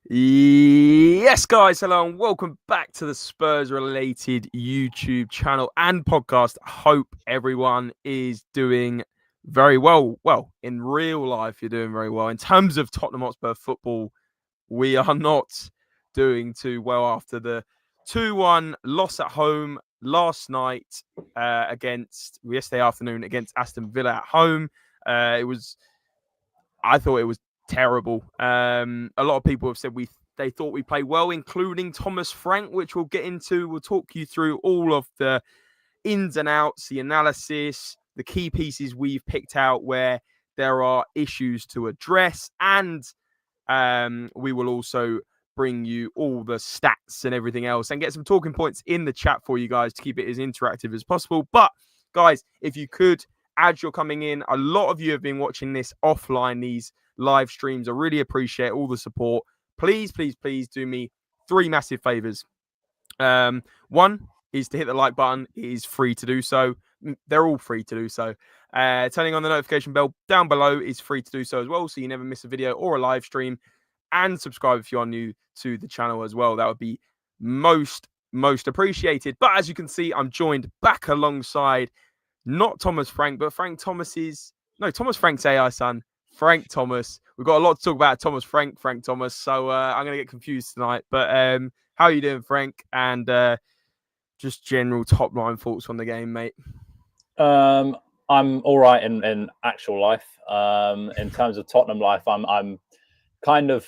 Yes, guys, hello and welcome back to the Spurs-related YouTube channel and podcast. Hope everyone is doing very well. Well, in real life, you're doing very well. In terms of Tottenham Hotspur football, we are not doing too well after the 2-1 loss at home last night yesterday afternoon against Aston Villa at home. I thought it was terrible. A lot of people have said they thought we played well, including Thomas Frank, which we'll get into. We'll talk you through all of the ins and outs, the analysis, the key pieces we've picked out where there are issues to address, and we will also bring you all the stats and everything else and get some talking points in the chat for you guys to keep it as interactive as possible. But guys, if you could, as you're coming in, a lot of you have been watching this offline, these live streams. I really appreciate all the support. Please, please, please do me three massive favors. One is to hit the like button. It is free to do so. They're all free to do so. Turning on the notification bell down below is free to do so as well, so you never miss a video or a live stream. And subscribe if you are new to the channel as well. That would be most appreciated. But as you can see, I'm joined back alongside not Thomas Frank, but Thomas Frank's AI son, Frank Thomas. We've got a lot to talk about Thomas Frank Thomas. So I'm going to get confused tonight. But how are you doing, Frank? And just general top line thoughts on the game, mate. I'm all right in actual life. In terms of Tottenham life, I'm kind of,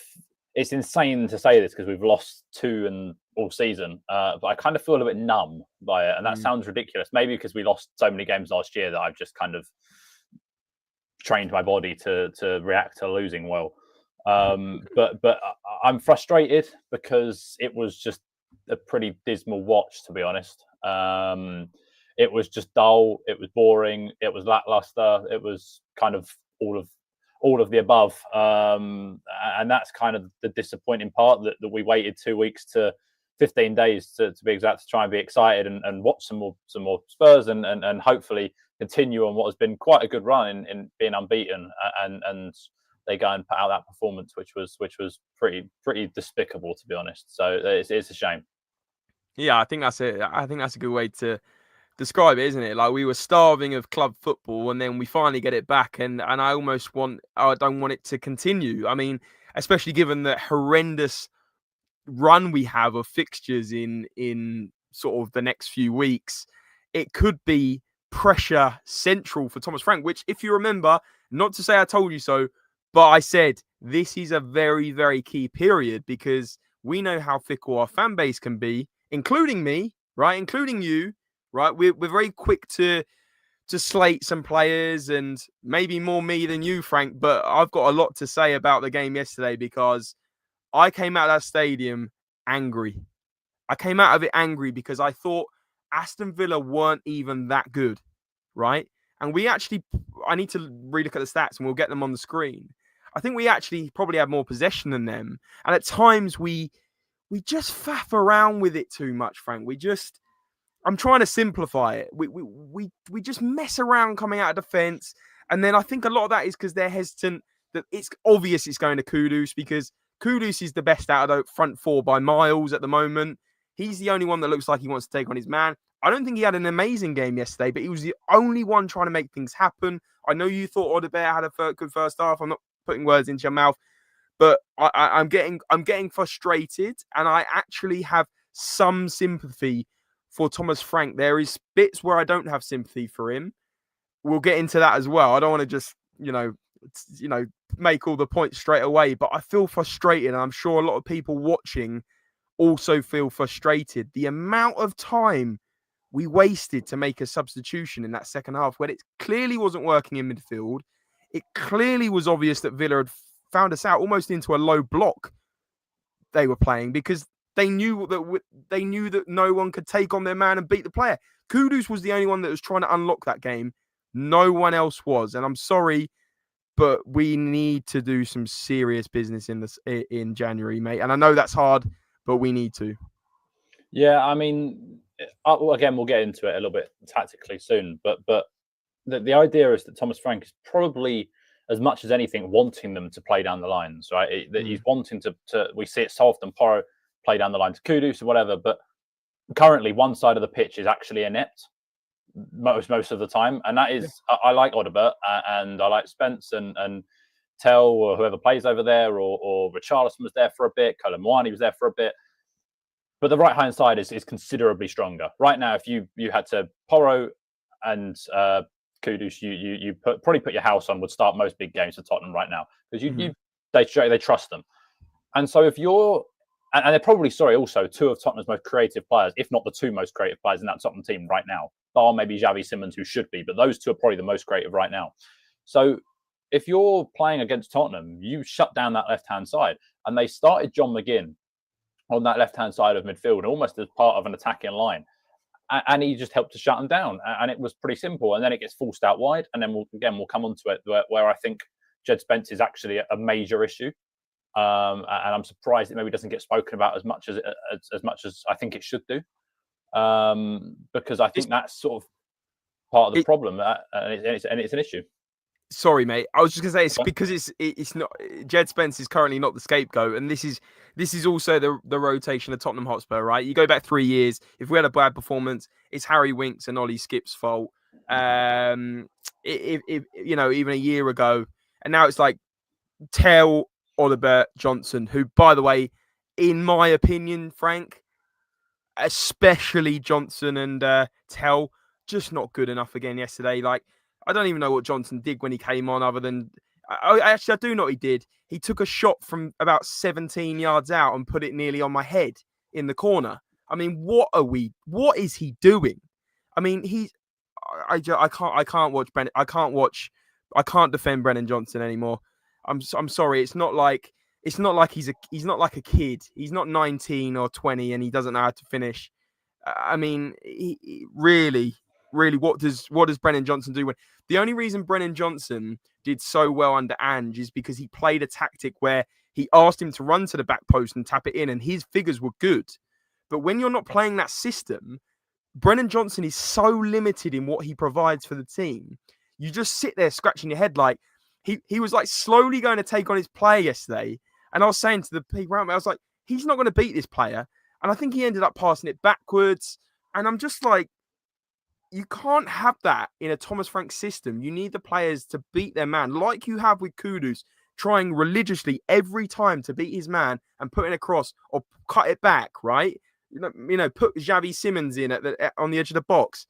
it's insane to say this because we've lost two all season, but I kind of feel a bit numb by it, and that sounds ridiculous. Maybe because we lost so many games last year that I've just kind of trained my body to react to losing well. But I'm frustrated because it was just a pretty dismal watch, to be honest. It was just dull. It was boring. It was lackluster. It was kind of all of the above, and that's kind of the disappointing part, that we waited 2 weeks to 15 days to be exact, to try and be excited and watch some more Spurs and hopefully continue on what has been quite a good run in being unbeaten, and they go and put out that performance which was pretty despicable, to be honest. So it's a shame. Yeah, I think that's a good way to describe it, isn't it? Like, we were starving of club football, and then we finally get it back, and I don't want it to continue. I mean, especially given the horrendous run we have of fixtures in sort of the next few weeks, it could be pressure central for Thomas Frank, which, if you remember, not to say I told you so, but I said this is a very, very key period, because we know how fickle our fan base can be, including me, right? Including you. Right, we're very quick to slate some players, and maybe more me than you, Frank. But I've got a lot to say about the game yesterday, because I came out of that stadium angry. I came out of it angry because I thought Aston Villa weren't even that good, right? And I need to relook at the stats, and we'll get them on the screen. I think we actually probably had more possession than them, and at times we just faff around with it too much, Frank. I'm trying to simplify it. We just mess around coming out of defence. And then I think a lot of that is because they're hesitant, that it's obvious it's going to Kudus, because Kudus is the best out of the front four by miles at the moment. He's the only one that looks like he wants to take on his man. I don't think he had an amazing game yesterday, but he was the only one trying to make things happen. I know you thought Odebear had a good first half. I'm not putting words into your mouth, but I'm getting frustrated, and I actually have some sympathy for Thomas Frank. There is bits where I don't have sympathy for him. We'll get into that as well. I don't want to just, make all the points straight away, but I feel frustrated, and I'm sure a lot of people watching also feel frustrated. The amount of time we wasted to make a substitution in that second half, when it clearly wasn't working in midfield. It clearly was obvious that Villa had found us out almost into a low block they were playing, because they knew that no one could take on their man and beat the player. Kudus was the only one that was trying to unlock that game. No one else was. And I'm sorry, but we need to do some serious business in January, mate. And I know that's hard, but we need to. Yeah, I mean, again, we'll get into it a little bit tactically soon. But the idea is that Thomas Frank is probably as much as anything, wanting them to play down the lines, right? He's wanting to. We see it so often. Porro play down the line to Kudus or whatever, but currently one side of the pitch is actually inept most of the time, and that is I like Odegaard and I like Spence and Tell or whoever plays over there, or Richarlison was there for a bit, Kolo Muani was there for a bit, but the right hand side is considerably stronger right now. If you had to Porro and Kudus, you probably put your house on, would start most big games for Tottenham right now, because they trust them. And so if you're and they're probably also two of Tottenham's most creative players, if not the two most creative players in that Tottenham team right now, bar maybe Xavi Simons, who should be, but those two are probably the most creative right now. So if you're playing against Tottenham, you shut down that left hand side, and they started John McGinn on that left hand side of midfield, almost as part of an attacking line. And he just helped to shut them down, and it was pretty simple. And then it gets forced out wide, and then we'll come on to it where I think Jed Spence is actually a major issue, and I'm surprised it maybe doesn't get spoken about as much as I think it should do, because I think that's sort of part of the problem, and it's an issue. Sorry, mate. I was just gonna say it's because it's not Jed Spence is currently not the scapegoat, and this is also the rotation of Tottenham Hotspur, right? You go back 3 years. If we had a bad performance, it's Harry Winks and Ollie Skip's fault. If even a year ago, and now it's like Tell, Odegaard, Johnson, who, by the way, in my opinion, Frank, especially Johnson and Tell, just not good enough again yesterday. Like, I don't even know what Johnson did when he came on, other than I do know what he did. He took a shot from about 17 yards out and put it nearly on my head in the corner. I mean, what is he doing? I mean, I can't watch Brennan. I can't defend Brennan Johnson anymore. I'm sorry. It's not like he's not like a kid. He's not 19 or 20 and he doesn't know how to finish. I mean, he really, what does Brennan Johnson do? The only reason Brennan Johnson did so well under Ange is because he played a tactic where he asked him to run to the back post and tap it in, and his figures were good. But when you're not playing that system, Brennan Johnson is so limited in what he provides for the team. You just sit there scratching your head like he was like slowly going to take on his player yesterday. And I was saying to the people around me, I was like, he's not going to beat this player. And I think he ended up passing it backwards. And I'm just like, you can't have that in a Thomas Frank system. You need the players to beat their man, like you have with Kudus, trying religiously every time to beat his man and put it across or cut it back, right? Put Xavi Simons in on the edge of the box.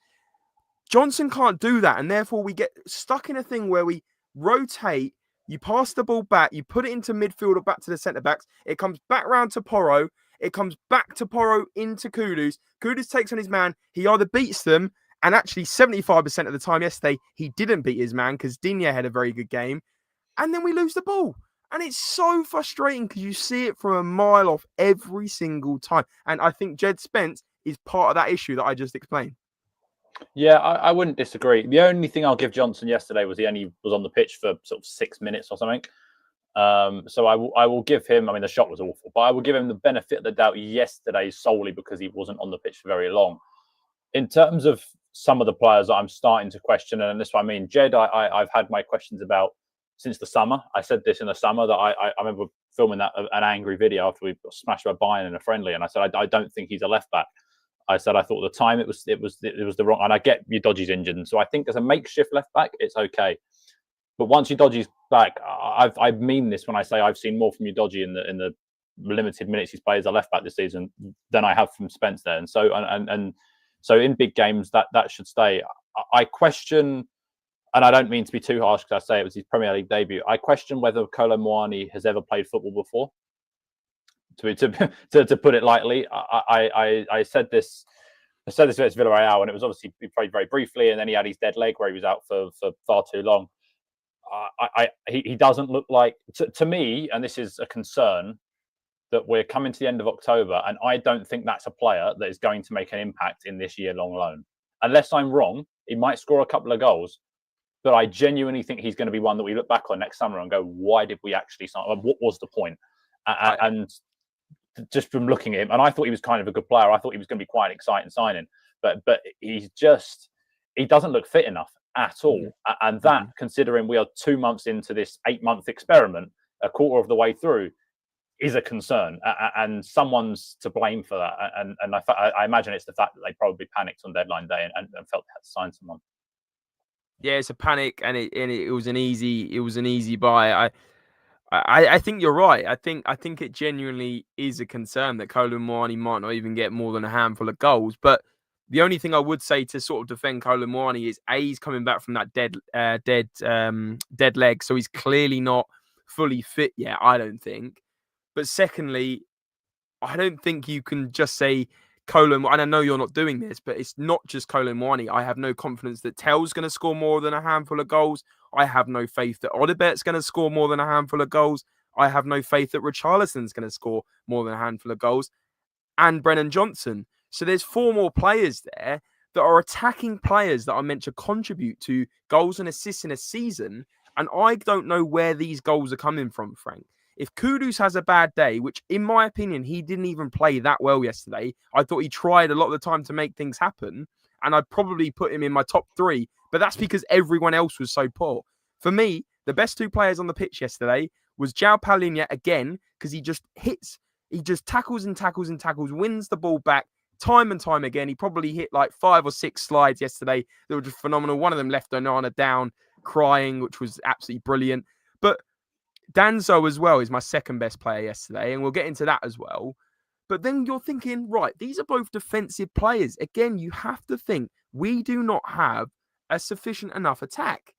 Johnson can't do that, and therefore we get stuck in a thing where we rotate, you pass the ball back, you put it into midfield or back to the centre-backs, it comes back round to Porro, it comes back to Porro into Kudus. Kudus takes on his man, he either beats them, and actually 75% of the time yesterday, he didn't beat his man because Digne had a very good game, and then we lose the ball. And it's so frustrating because you see it from a mile off every single time. And I think Jed Spence is part of that issue that I just explained. Yeah, I wouldn't disagree. The only thing I'll give Johnson yesterday was he only was on the pitch for sort of 6 minutes or something. So I will give him, I mean, the shot was awful, but I will give him the benefit of the doubt yesterday solely because he wasn't on the pitch for very long. In terms of some of the players that I'm starting to question, and this is what I mean, Jed, I've had my questions about since the summer. I said this in the summer that I remember filming an angry video after we got smashed by Bayern in a friendly, and I said I don't think he's a left back. I said I thought at the time it was the wrong, and I get Udogie's injured, and so I think as a makeshift left back it's okay. But once Udogie's back, I mean this when I say I've seen more from Udogie in the limited minutes he's played as a left back this season than I have from Spence there, and so in big games that should stay. I question, and I don't mean to be too harsh because I say it was his Premier League debut. I question whether Kolo Muani has ever played football before. To put it lightly, I said this against Villarreal, and it was obviously he played very briefly, and then he had his dead leg where he was out for far too long. He doesn't look like to me, and this is a concern, that we're coming to the end of October, and I don't think that's a player that is going to make an impact in this year-long loan. Unless I'm wrong, he might score a couple of goals, but I genuinely think he's going to be one that we look back on next summer and go, why did we actually sign? What was the point? And just from looking at him, and I thought he was kind of a good player. I thought he was going to be quite an exciting signing, but he doesn't look fit enough. at all. And that, considering we are 2 months into this 8-month experiment, a quarter of the way through, is a concern. And someone's to blame for that. And I imagine it's the fact that they probably panicked on deadline day and felt they had to sign someone. Yeah, it's a panic, and it was an easy buy. I think you're right. I think it genuinely is a concern that Kolo Muani might not even get more than a handful of goals. But the only thing I would say to sort of defend Kolo Muani is he's coming back from that dead leg, so he's clearly not fully fit yet, I don't think. But secondly, I don't think you can just say Kolo, and I know you're not doing this, but it's not just Kolo Muani. I have no confidence that Tell's going to score more than a handful of goals. I have no faith that Odobet's going to score more than a handful of goals. I have no faith that Richarlison's going to score more than a handful of goals. And Brennan Johnson. So there's 4 more players there that are attacking players that are meant to contribute to goals and assists in a season. And I don't know where these goals are coming from, Frank. If Kudus has a bad day, which in my opinion, he didn't even play that well yesterday. I thought he tried a lot of the time to make things happen. And I'd probably put him in my top 3. But that's because everyone else was so poor. For me, the best 2 players on the pitch yesterday was João Palhinha again, because he just hits. He just tackles and tackles and tackles, wins the ball back time and time again. He probably hit like 5 or 6 slides yesterday that were just phenomenal. One of them left Onana down crying, which was absolutely brilliant. But Danzo as well is my second best player yesterday, and we'll get into that as well. But then you're thinking, right, these are both defensive players. Again, you have to think we do not have a sufficient enough attack.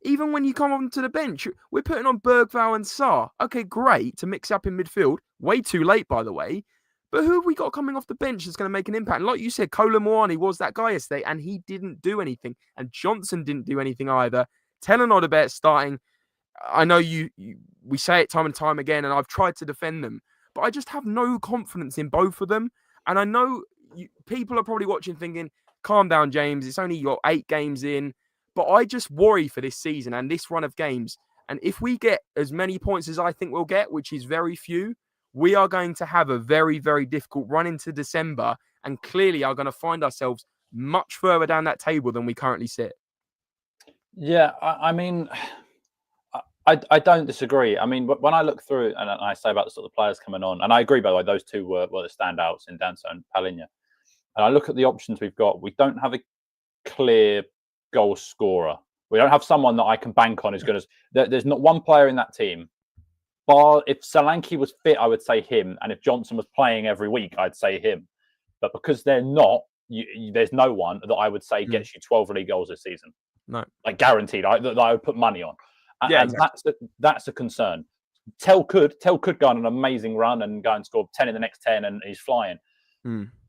Even when you come onto the bench, we're putting on Bergvall and Sarr. Okay, great to mix up in midfield. Way too late, by the way. But who have we got coming off the bench that's going to make an impact? And like you said, Kolo Muani was that guy yesterday, and he didn't do anything. And Johnson didn't do anything either. Tellen Odobert starting. I know we say it time and time again, and I've tried to defend them. But I just have no confidence in both of them. And I know people are probably watching thinking, calm down, James. It's only your 8 games in. But I just worry for this season and this run of games. And if we get as many points as I think we'll get, which is very few, we are going to have a very, very difficult run into December, and clearly are going to find ourselves much further down that table than we currently sit. Yeah, I mean, I don't disagree. I mean, when I look through and I say about the sort of players coming on, and I agree, by the way, those 2 were the standouts in Danso and Palhinha. And I look at the options we've got. We don't have a clear goal scorer. We don't have someone that I can bank on who's going to... There's not one player in that team. Bar if Solanke was fit, I would say him. And if Johnson was playing every week, I'd say him. But because they're not, there's no one that I would say gets you 12 league goals this season. No. Like guaranteed. That I would put money on. Yeah, and exactly. that's a concern. Tell could go on an amazing run and go and score 10 in the next 10 and he's flying.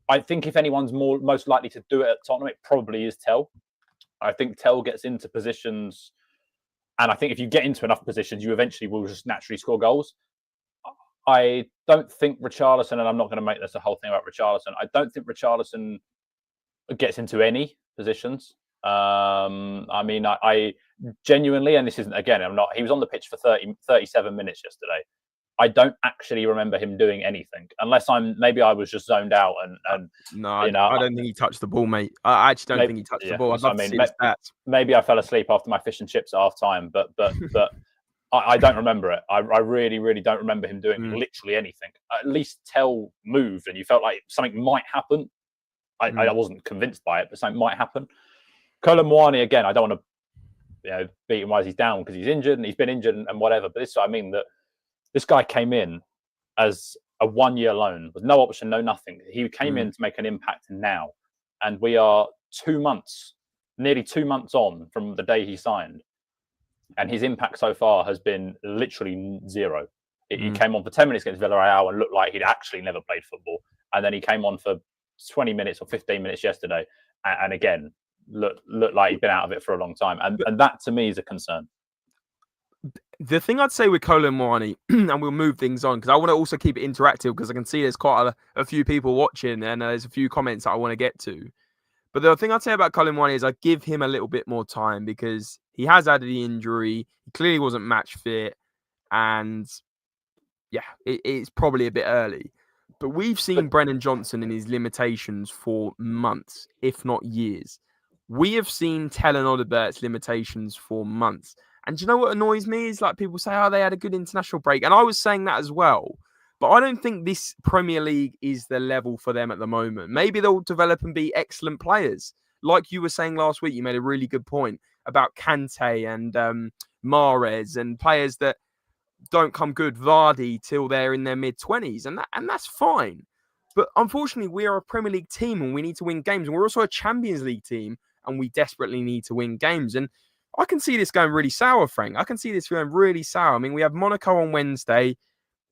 I think if anyone's most likely to do it at Tottenham, it probably is Tell. I think Tell gets into positions, and I think if you get into enough positions, you eventually will just naturally score goals. I don't think Richarlison, and I'm not going to make this a whole thing about Richarlison, I don't think Richarlison gets into any positions. I mean, I genuinely, and this isn't, again, he was on the pitch for 37 minutes yesterday. I don't actually remember him doing anything, unless maybe I was just zoned out. And no, I don't think he touched the ball, mate. I actually don't think he touched the ball. I'd love to see the stats. Maybe I fell asleep after my fish and chips at half time, but I don't remember it. I really, really don't remember him doing literally anything. At least Tell moved, and you felt like something might happen. I wasn't convinced by it, but something might happen. Kolo Muani, again, I don't want to beat him while he's down because he's injured and he's been injured and whatever. But I mean that this guy came in as a 1-year loan with no option, no nothing. He came in to make an impact now. And we are nearly 2 months on from the day he signed. And his impact so far has been literally zero. He came on for 10 minutes against Villarreal and looked like he'd actually never played football. And then he came on for 20 minutes or 15 minutes yesterday. And again, looked like he'd been out of it for a long time. And that to me is a concern. The thing I'd say with Kolo Muani, and we'll move things on, because I want to also keep it interactive, because I can see there's quite a few people watching, and there's a few comments that I want to get to. But the thing I'd say about Kolo Muani is I give him a little bit more time, because he has had the injury. He clearly wasn't match fit. And yeah, it's probably a bit early. But we've seen Brennan Johnson and his limitations for months, if not years. we have seen Telenorbert's limitations for months. And do you know what annoys me is like people say, oh, they had a good international break. And I was saying that as well. But I don't think this Premier League is the level for them at the moment. Maybe they'll develop and be excellent players. Like you were saying last week, you made a really good point about Kante and Mahrez and players that don't come good, Vardy, till they're in their mid-20s. And that's fine. But unfortunately, we are a Premier League team and we need to win games. And we're also a Champions League team and we desperately need to win games. And I can see this going really sour, Frank. I can see this going really sour. I mean, we have Monaco on Wednesday.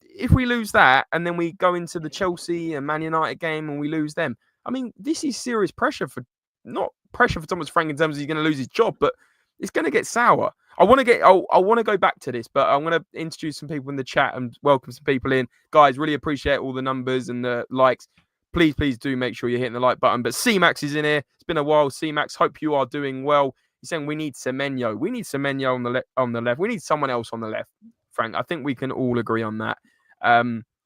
If we lose that and then we go into the Chelsea and Man United game and we lose them, I mean, this is serious pressure for, not pressure for Thomas Frank in terms of he's going to lose his job, but it's going to get sour. I want to go back to this, but I'm going to introduce some people in the chat and welcome some people in. Guys, really appreciate all the numbers and the likes. Please do make sure you're hitting the like button. But C-Max is in here. It's been a while, C-Max. Hope you are doing well. He's saying we need Semenyo. We need Semenyo on the left. We need someone else on the left, Frank. I think we can all agree on that.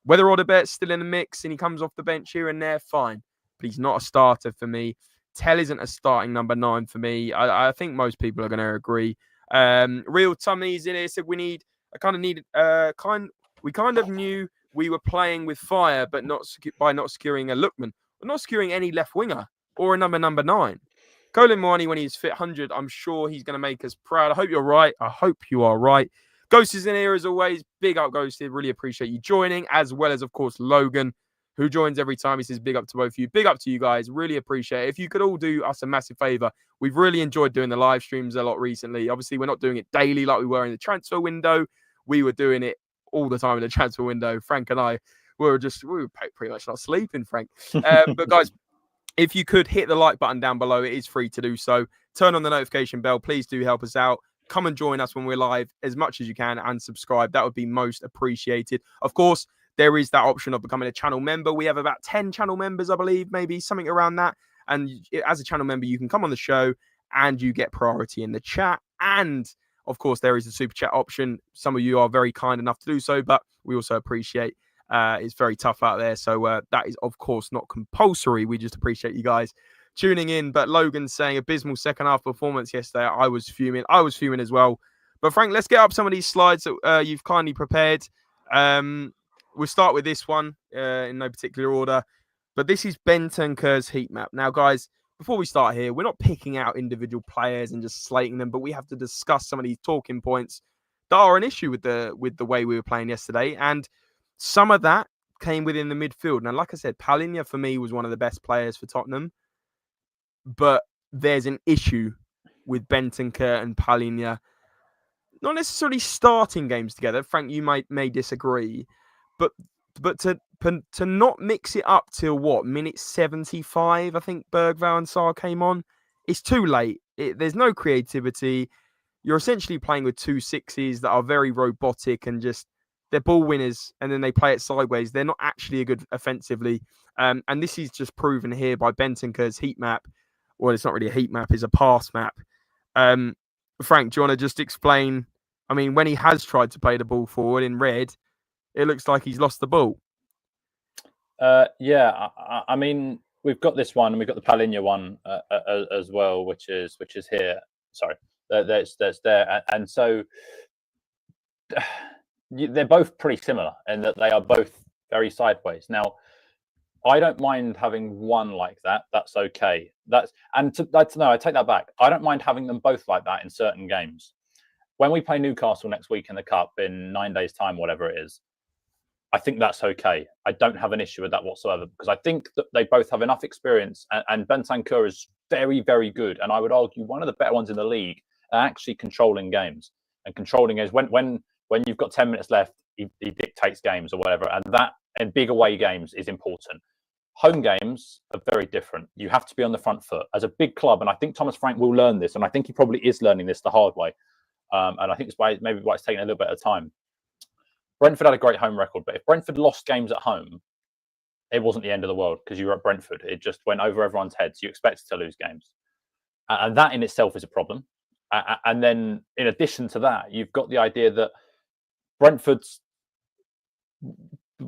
Whether Odebert's still in the mix and he comes off the bench here and there, fine. But he's not a starter for me. Tell isn't a starting number 9 for me. I think most people are going to agree. Real Tummy's in here said we kind of knew we were playing with fire, but not securing a lookman. We're not securing any left winger or a number 9. Colin Moani, when he's fit 100, I'm sure he's going to make us proud. I hope you're right. I hope you are right. Ghost is in here as always. Big up, Ghosted. Really appreciate you joining, as well as, of course, Logan, who joins every time. He says big up to both of you. Big up to you guys. Really appreciate it. If you could all do us a massive favor, we've really enjoyed doing the live streams a lot recently. Obviously, we're not doing it daily like we were in the transfer window. We were doing it all the time in the transfer window. Frank and I we were pretty much not sleeping, Frank. But guys, if you could hit the like button down below, it is free to do so. Turn on the notification bell. Please do help us out. Come and join us when we're live as much as you can and subscribe. That would be most appreciated. Of course, there is that option of becoming a channel member. We have about 10 channel members, I believe, maybe something around that. And as a channel member, you can come on the show and you get priority in the chat. And of course, there is a super chat option. Some of you are very kind enough to do so, but we also appreciate it's very tough out there. So that is, of course, not compulsory. We just appreciate you guys tuning in. But Logan's saying abysmal second half performance yesterday. I was fuming. I was fuming as well. But Frank, let's get up some of these slides that you've kindly prepared. We'll start with this one in no particular order. But this is Bentancur's heat map. Now, guys, before we start here, we're not picking out individual players and just slating them, but we have to discuss some of these talking points that are an issue with the way we were playing yesterday. And some of that came within the midfield. Now, like I said, Palhinha for me was one of the best players for Tottenham. But there's an issue with Bentancur and Palhinha. Not necessarily starting games together. Frank, you may disagree. But to not mix it up till what, minute 75, I think Bergvall and Sarr came on. It's too late. There's no creativity. You're essentially playing with 2 6s that are very robotic and just, they're ball winners and then they play it sideways. They're not actually a good offensively. And this is just proven here by Bentancur's heat map. Well, it's not really a heat map, it's a pass map. Frank, do you want to just explain? I mean, when he has tried to play the ball forward in red, it looks like he's lost the ball. Yeah, I mean, we've got this one and we've got the Palhinha one as well, which is here. Sorry, that's there. And so they're both pretty similar in that they are both very sideways. Now, I don't mind having one like that. That's okay. No, I take that back. I don't mind having them both like that in certain games. When we play Newcastle next week in the Cup in 9 days' time, whatever it is, I think that's okay. I don't have an issue with that whatsoever because I think that they both have enough experience and Bentancur is very, very good. And I would argue one of the better ones in the league at actually controlling games. And controlling games, when you've got 10 minutes left, he dictates games or whatever. And that in big away games is important. Home games are very different. You have to be on the front foot as a big club. And I think Thomas Frank will learn this. And I think he probably is learning this the hard way. And I think it's why it's taking a little bit of time. Brentford had a great home record, but if Brentford lost games at home, it wasn't the end of the world because you were at Brentford. It just went over everyone's heads. You expected to lose games. And that in itself is a problem. And then in addition to that, you've got the idea that Brentford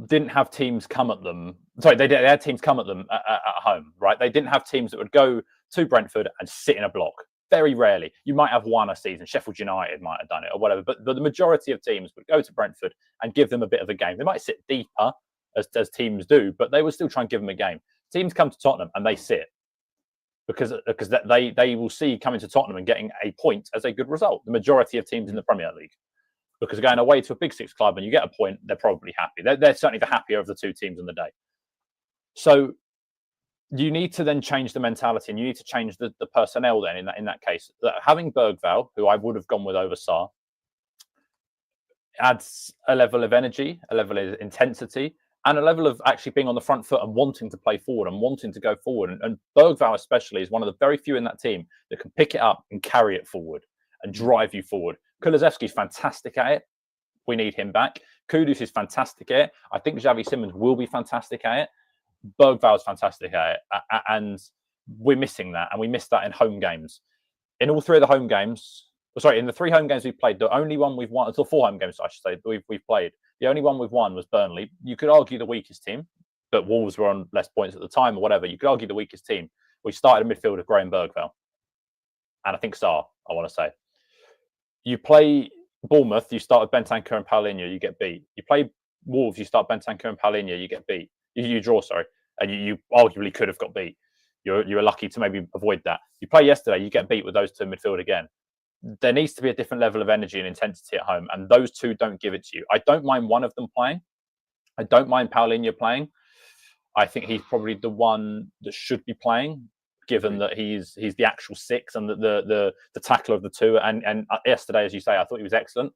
didn't have teams come at them. Sorry, they had teams come at them at home, right? They didn't have teams that would go to Brentford and sit in a block. Very rarely. You might have one a season. Sheffield United might have done it or whatever. But the majority of teams would go to Brentford and give them a bit of a game. They might sit deeper, as teams do, but they would still try and give them a game. Teams come to Tottenham and they sit because they will see coming to Tottenham and getting a point as a good result. The majority of teams in the Premier League. Because going away to a Big Six club and you get a point, they're probably happy. They're certainly the happier of the two teams on the day. So you need to then change the mentality and you need to change the personnel then in that case. Having Bergvall, who I would have gone with over Sarr, adds a level of energy, a level of intensity, and a level of actually being on the front foot and wanting to play forward and wanting to go forward. And Bergvall especially is one of the very few in that team that can pick it up and carry it forward and drive you forward. Kulusevski's fantastic at it. We need him back. Kudus is fantastic at it. I think Xavi Simons will be fantastic at it. Bergvall's fantastic at it. And we're missing that. And we missed that in home games. In all three of the home games, in the 3 home games we've played, the only one we've won, until 4 home games, I should say, we've played, the only one we've won was Burnley. You could argue the weakest team, but Wolves were on less points at the time or whatever. You could argue the weakest team. We started a midfield of Graham Bergvall. And I think Sarr, I want to say. You play Bournemouth, you start with Bentancur and Paulinho, you get beat. You play Wolves, you start Bentancur and Paulinho, you get beat. You draw, sorry. And you arguably could have got beat. You were lucky to maybe avoid that. You play yesterday, you get beat with those two in midfield again. There needs to be a different level of energy and intensity at home, and those two don't give it to you. I don't mind one of them playing. I don't mind Paulinho playing. I think he's probably the one that should be playing, given that he's the actual 6 and the tackler of the two. And yesterday, as you say, I thought he was excellent.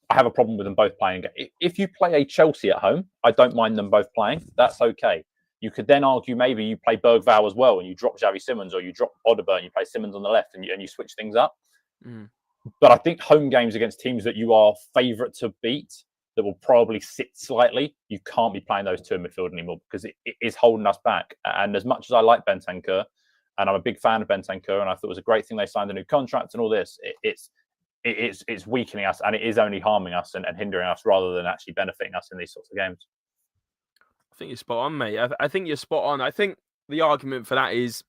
I have a problem with them both playing. If you play a Chelsea at home, I don't mind them both playing. That's okay. You could then argue maybe you play Bergvall as well and you drop Xavi Simons, or you drop Odegaard and you play Simons on the left and you switch things up. But I think home games against teams that you are favourite to beat, that will probably sit slightly, you can't be playing those two in midfield anymore because it is holding us back. And as much as I like Bentancur, and I'm a big fan of Bentancur, and I thought it was a great thing they signed a new contract and all this, it's weakening us, and it is only harming us and hindering us rather than actually benefiting us in these sorts of games. I think you're spot on, mate. I think you're spot on. I think the argument for that is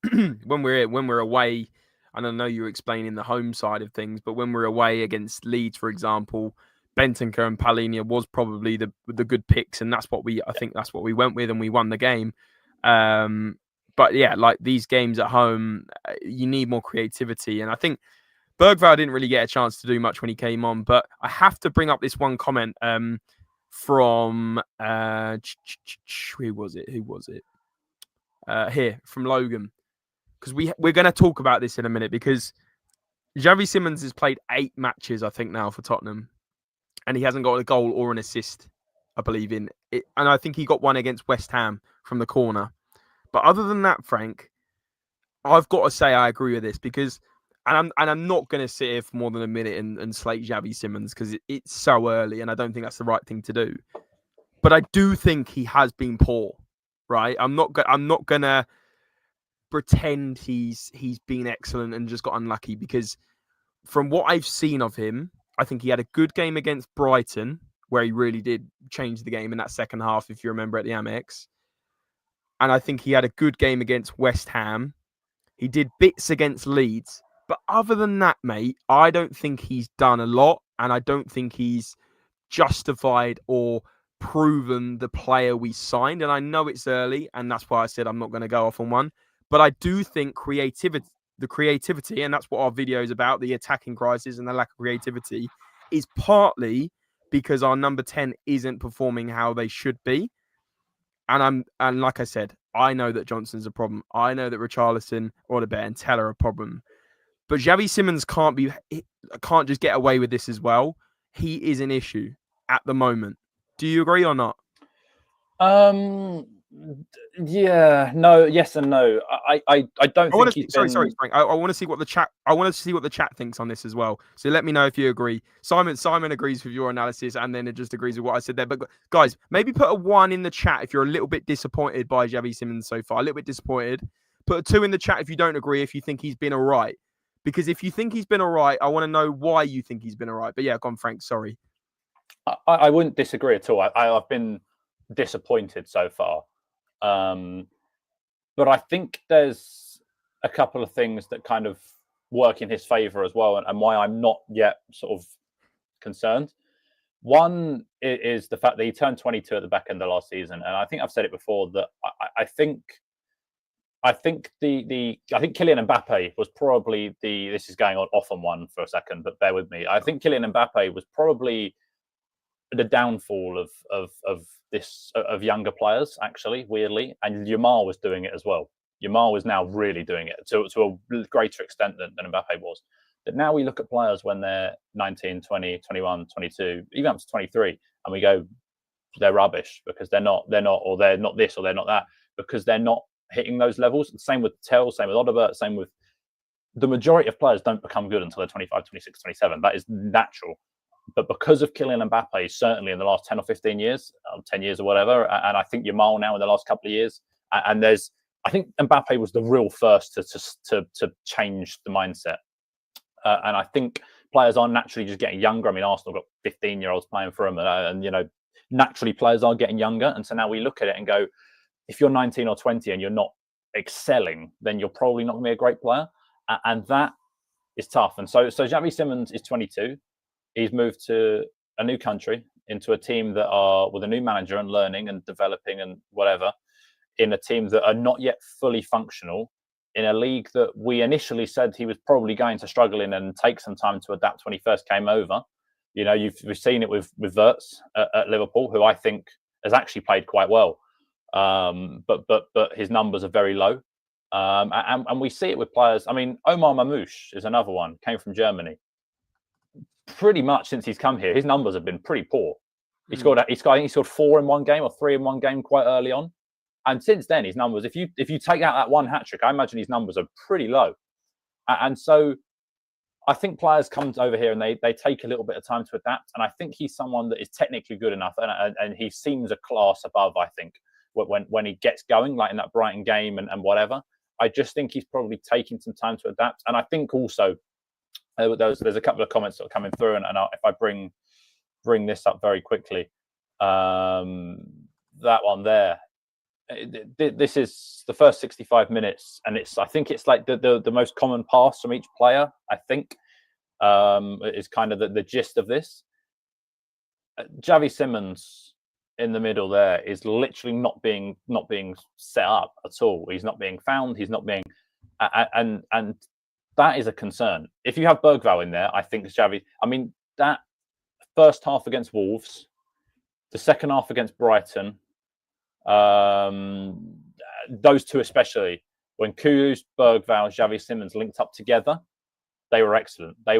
when we're away, and I know you're explaining the home side of things, but when we're away against Leeds, for example, Bentancur and Paulinho was probably the good picks, and that's what I think that's what we went with, and we won the game. But yeah, like these games at home, you need more creativity, and I think Bergvall didn't really get a chance to do much when he came on. But I have to bring up this one comment from who was it? Here from Logan, because we're going to talk about this in a minute, because Xavi Simons has played 8 matches, I think, now for Tottenham, and he hasn't got a goal or an assist, I believe, in it. And I think he got one against West Ham from the corner. But other than that, Frank, I've got to say I agree with this, because, and I'm not going to sit here for more than a minute and slate Xavi Simons, because it's so early, and I don't think that's the right thing to do. But I do think he has been poor, right? I'm not gonna pretend he's been excellent and just got unlucky, because from what I've seen of him, I think he had a good game against Brighton, where he really did change the game in that second half, if you remember, at the Amex. And I think he had a good game against West Ham. He did bits against Leeds. But other than that, mate, I don't think he's done a lot. And I don't think he's justified or proven the player we signed. And I know it's early, and that's why I said I'm not going to go off on one. But I do think the creativity, and that's what our video is about, the attacking crisis and the lack of creativity, is partly because our number 10 isn't performing how they should be. And like I said, I know that Johnson's a problem. I know that Richarlison, Odegaard, and Teller are a problem. But Xavi Simons can't just get away with this as well. He is an issue at the moment. Do you agree or not? Yeah, no, yes and no. I don't think he's been... Sorry, Frank. I want to see what the chat. I want to see what the chat thinks on this as well. So let me know if you agree. Simon agrees with your analysis, and then it just agrees with what I said there. But guys, maybe put a 1 in the chat if you're a little bit disappointed by Xavi Simons so far. A little bit disappointed. Put a 2 in the chat if you don't agree. If you think he's been all right, because if you think he's been all right, I want to know why you think he's been all right. But yeah, go on, Frank. Sorry. I wouldn't disagree at all. I've been disappointed so far. But I think there's a couple of things that kind of work in his favour as well, and why I'm not yet sort of concerned. One is the fact that he turned 22 at the back end of last season, and I think I've said it before that I think Kylian Mbappe was probably this is going on off on one for a second, but bear with me. I think Kylian Mbappe was probably the downfall of younger players, actually, weirdly, and Yamal was doing it as well. Yamal was now really doing it to a greater extent than Mbappe was. But now we look at players when they're 19, 20, 21, 22, even up to 23, and we go, they're rubbish because they're not, or they're not this, or they're not that, because they're not hitting those levels. Same with Tell, same with Odobert, same with the majority of players don't become good until they're 25, 26, 27. That is natural. But because of Kylian Mbappe, certainly in the last 10 or 15 years, 10 years or whatever, and I think Yamal now in the last couple of years, and I think Mbappe was the real first to change the mindset. And I think players are naturally just getting younger. I mean, Arsenal got 15-year-olds playing for them, and naturally players are getting younger. And so now we look at it and go, if you're 19 or 20 and you're not excelling, then you're probably not going to be a great player, and that is tough. And so Xavi Simons is 22. He's moved to a new country, into a team that are with a new manager and learning and developing and whatever, in a team that are not yet fully functional, in a league that we initially said he was probably going to struggle in and take some time to adapt when he first came over. We've seen it with Wirtz at Liverpool, who I think has actually played quite well, but his numbers are very low, and we see it with players. I mean, Omar Mamouche is another one, came from Germany. Pretty much since he's come here, his numbers have been pretty poor. I think he scored 4 in one game or 3 in one game quite early on. And since then, his numbers, if you take out that one hat trick, I imagine his numbers are pretty low. And so I think players come over here and they take a little bit of time to adapt. And I think he's someone that is technically good enough. And he seems a class above, I think, when he gets going, like in that Brighton game and whatever. I just think he's probably taking some time to adapt. And I think also there's a couple of comments that are coming through. And if I bring this up very quickly, that one there. This is the first 65 minutes, and I think it's like the most common pass from each player. I think is kind of the gist of this. Xavi Simons in the middle there is literally not being set up at all. He's not being found. He's not being, and that is a concern. If you have Bergvall in there, I think Xavi. I mean, that first half against Wolves, the second half against Brighton. Those two especially, when Kudus, Bergvall, Xavi Simons linked up together, they were excellent. They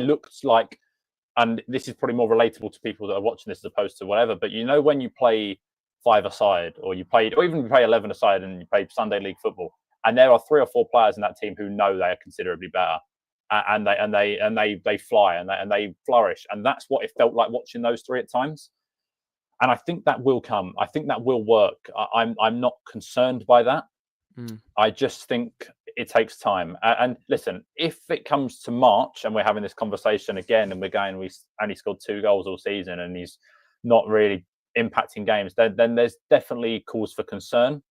looked like, and this is probably more relatable to people that are watching this as opposed to whatever. But when you play 5-a-side, or even you play 11-a-side, and you play Sunday League football, and there are 3 or 4 players in that team who know they are considerably better, and they fly and they flourish, and that's what it felt like watching those 3 at times. And I think that will come. I think that will work. I'm not concerned by that. I just think it takes time. And listen, if it comes to March and we're having this conversation again, and we only scored 2 goals all season, and he's not really impacting games, then there's definitely cause for concern.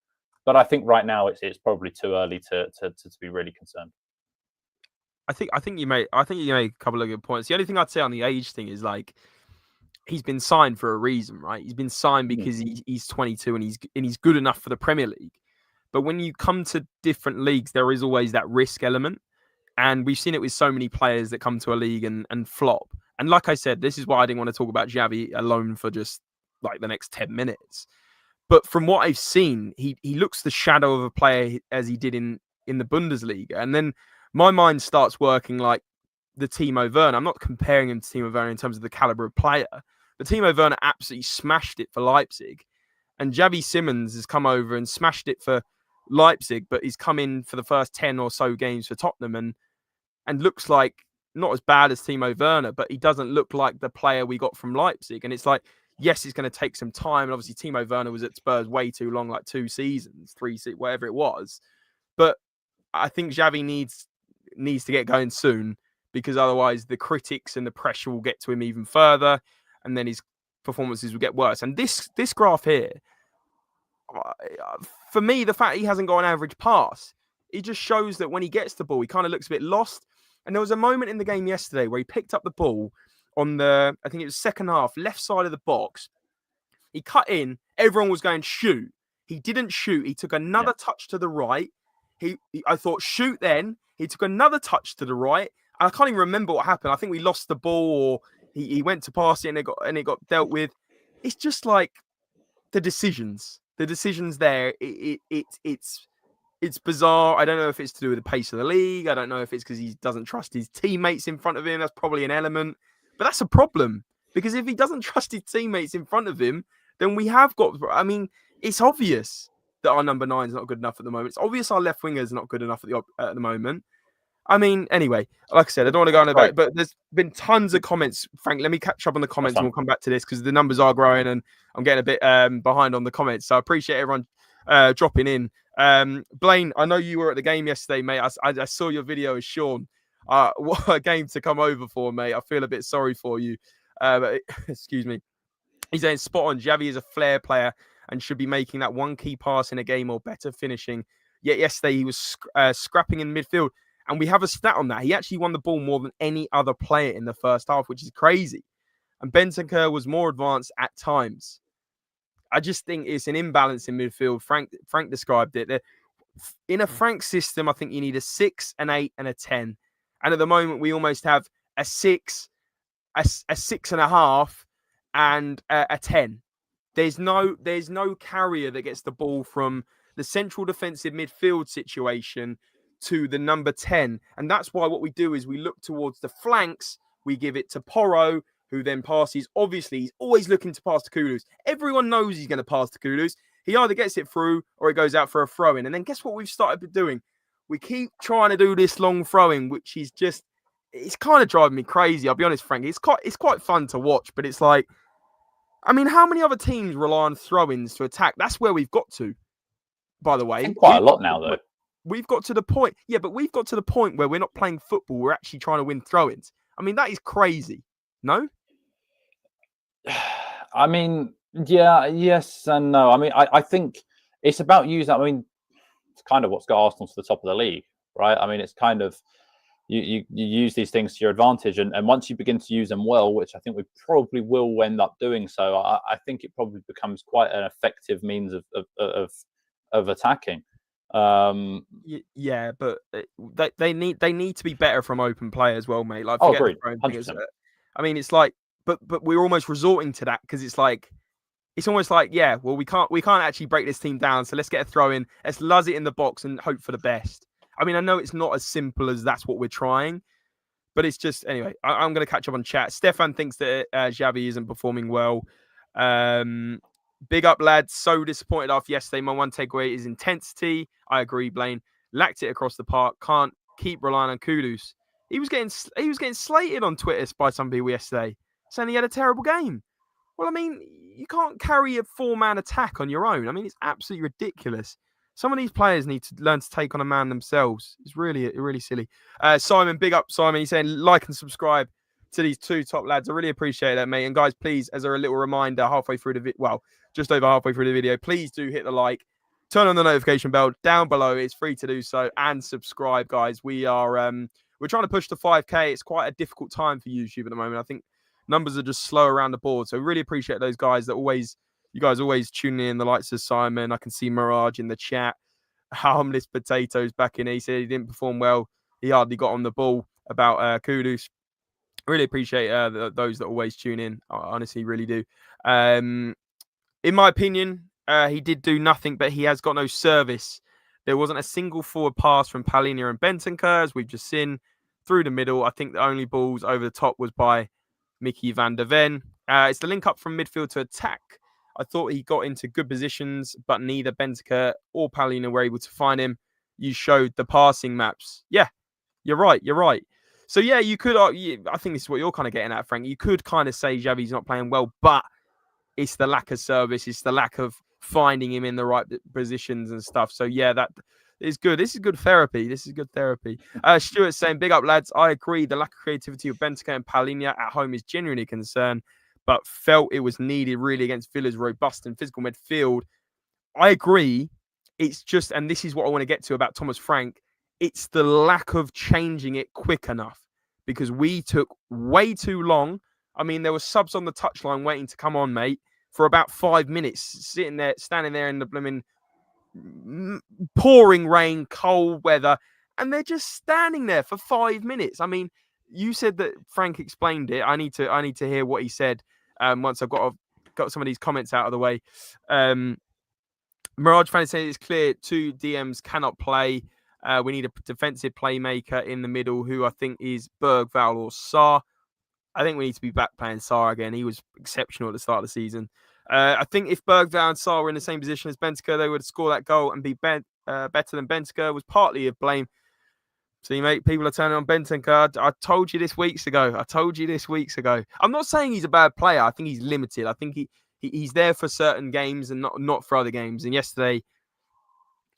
But I think right now it's probably too early to be really concerned. I think you made a couple of good points. The only thing I'd say on the age thing is, like, he's been signed for a reason, right? He's been signed because he's 22 and he's good enough for the Premier League. But when you come to different leagues, there is always that risk element. And we've seen it with so many players that come to a league and flop. And like I said, this is why I didn't want to talk about Xavi alone for just like the next 10 minutes. But from what I've seen, he looks the shadow of a player as he did in the Bundesliga. And then my mind starts working like the Timo Werner. I'm not comparing him to Timo Werner in terms of the caliber of player, but Timo Werner absolutely smashed it for Leipzig. And Xavi Simons has come over and smashed it for Leipzig, but he's come in for the first 10 or so games for Tottenham and looks like not as bad as Timo Werner, but he doesn't look like the player we got from Leipzig. And it's like, yes, it's going to take some time. And obviously Timo Werner was at Spurs way too long, like 2 seasons, 3 seasons, whatever it was. But I think Xavi needs to get going soon, because otherwise the critics and the pressure will get to him even further, and then his performances will get worse. And this graph here, for me, the fact he hasn't got an average pass just shows that when he gets the ball, he kind of looks a bit lost. And there was a moment in the game yesterday where he picked up the ball on I think it was second half, left side of the box. He cut in. Everyone was going, shoot. He didn't shoot. He took another touch to the right. I thought, shoot then. He took another touch to the right. And I can't even remember what happened. I think we lost the ball, or he went to pass it and it got dealt with. It's just like the decisions there. It's bizarre. I don't know if it's to do with the pace of the league. I don't know if it's because he doesn't trust his teammates in front of him. That's probably an element. But that's a problem. Because if he doesn't trust his teammates in front of him, then we have got... I mean, it's obvious that our number 9 is not good enough at the moment. It's obvious our left winger is not good enough at the moment. I mean, anyway, like I said, I don't want to go on about it, but there's been tons of comments. Frank, let me catch up on the comments and we'll come back to this because the numbers are growing and I'm getting a bit behind on the comments. So I appreciate everyone dropping in. Blaine, I know you were at the game yesterday, mate. I saw your video as Sean. What a game to come over for, mate. I feel a bit sorry for you. But excuse me. He's saying spot on. Xavi is a flair player and should be making that one key pass in a game or better finishing. Yet yesterday he was scrapping in midfield. And we have a stat on that. He actually won the ball more than any other player in the first half, which is crazy. And Bentancur was more advanced at times. I just think it's an imbalance in midfield. Frank described it. In a Frank system, I think you need a 6, an 8, and a 10. And at the moment, we almost have a 6, a 6.5, and a 10. There's no carrier that gets the ball from the central defensive midfield situation to the number 10. And that's why what we do is we look towards the flanks. We give it to Porro, who then passes. Obviously, he's always looking to pass to Kudus. Everyone knows he's going to pass to Kudus. He either gets it through or it goes out for a throw-in. And then guess what we've started doing? We keep trying to do this long throw-in, which is just, it's kind of driving me crazy. I'll be honest, Frank. It's quite fun to watch, but it's like, I mean, how many other teams rely on throw-ins to attack? That's where we've got to, by the way. Quite a lot now, though. We've got to the point. Yeah, but we've got to the point where we're not playing football. We're actually trying to win throw-ins. I mean, that is crazy. No? I mean, yeah, yes and no. I mean, I think it's about using... I mean, it's kind of what's got Arsenal to the top of the league, right? I mean, it's kind of... You use these things to your advantage. And once you begin to use them well, which I think we probably will end up doing so, I think it probably becomes quite an effective means of attacking. Yeah, but they need to be better from open play as well, mate. Like, agreed. I mean, it's like, but we're almost resorting to that because it's like, it's almost like, yeah, well, we can't actually break this team down, so let's get a throw in, let's luzz it in the box and hope for the best. I mean, I know it's not as simple as that's what we're trying, but it's just, anyway, I'm going to catch up on chat. Stefan thinks that Xavi isn't performing well. Big up, lads. So disappointed after yesterday. My one takeaway is intensity. I agree, Blaine. Lacked it across the park. Can't keep relying on Kudus. He was getting slated on Twitter by some people yesterday, saying he had a terrible game. Well, I mean, you can't carry a 4-man attack on your own. I mean, it's absolutely ridiculous. Some of these players need to learn to take on a man themselves. It's really silly. Simon, big up, Simon. He's saying like and subscribe to these two top lads. I really appreciate that, mate. And guys, please, as a little reminder, halfway through just over halfway through the video, please do hit the like, turn on the notification bell down below. It's free to do so, and subscribe, guys. We are we're trying to push to 5K. It's quite a difficult time for YouTube at the moment. I think numbers are just slow around the board. So really appreciate those guys that you guys always tuning in. The likes of Simon. I can see Mirage in the chat. Harmless Potatoes back in. He said he didn't perform well. He hardly got on the ball about Kudus. Really appreciate those that always tune in. I honestly really do. In my opinion, he did do nothing, but he has got no service. There wasn't a single forward pass from Palhinha and Bentancur, as we've just seen, through the middle. I think the only balls over the top was by Mickey van der Ven. It's the link up from midfield to attack. I thought he got into good positions, but neither Bentancur or Palhinha were able to find him. You showed the passing maps. Yeah, you're right. So, yeah, you could... I think this is what you're kind of getting at, Frank. You could kind of say Xavi's not playing well, but it's the lack of service. It's the lack of finding him in the right positions and stuff. So, yeah, that is good. This is good therapy. Stuart's saying, big up, lads. I agree. The lack of creativity of Bentancur and Palhinha at home is genuinely a concern, but felt it was needed really against Villa's robust and physical midfield. I agree. It's just, and this is what I want to get to about Thomas Frank, it's the lack of changing it quick enough because we took way too long. I mean, there were subs on the touchline waiting to come on, mate, for about 5 minutes, standing there in the blooming pouring rain, cold weather, and they're just standing there for 5 minutes. I mean, you said that Frank explained it. I need to hear what he said once I've got some of these comments out of the way. Mirage fan saying it's clear 2 DMs cannot play. We need a defensive playmaker in the middle who I think is Bergvall or Sarr. I think we need to be back playing Sarr again. He was exceptional at the start of the season. I think if Bergvall and Sarr were in the same position as Bentancur, they would score that goal and be better than Bentancur. Was partly of blame. See, mate, people are turning on Bentancur. I told you this weeks ago. I'm not saying he's a bad player. I think he's limited. I think he's there for certain games and not for other games. And yesterday